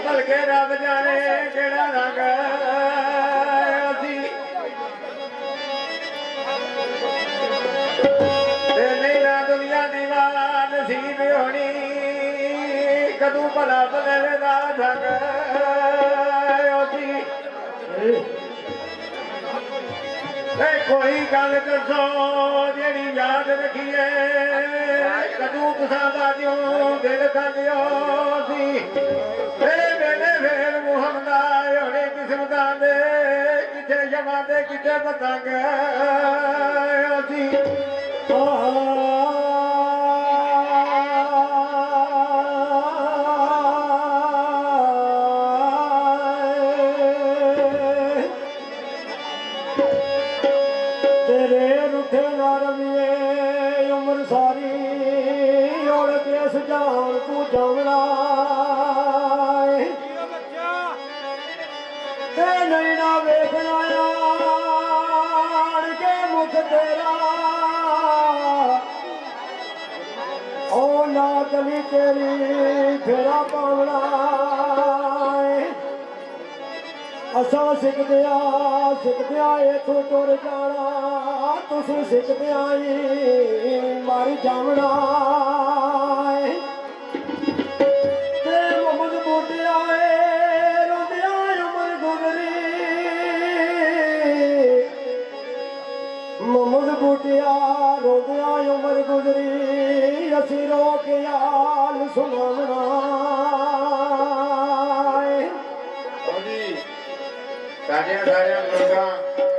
भलके रब जाने केड़ा रंग नहीं ना दुनिया दीवान नसीब होनी कदू भला बदलदा ढंग कोई गल दसो जेड़ी याद रखिए कदू पसंदा क्यों दिल थल्लियो सी मेरे फेर मुहम्मद होने किस्मत दे किथे जमा दे किथे पतंग सी तेरे रुठे ना रविए उम्र सारी और देश जान तू जावना नहीं ना वेखना के मुख तेरा ओ ना गली तेरी फेरा पावना असा सिखदिया इथों तुर जाना तुस सिखदिया मर जावना मुहम्मद बूटिया रोंदिया उमर गुजरी मुहम्मद बूटिया रोंदिया उमर गुजरी असी रो के याल सुनावना सारिया बुजुर्गां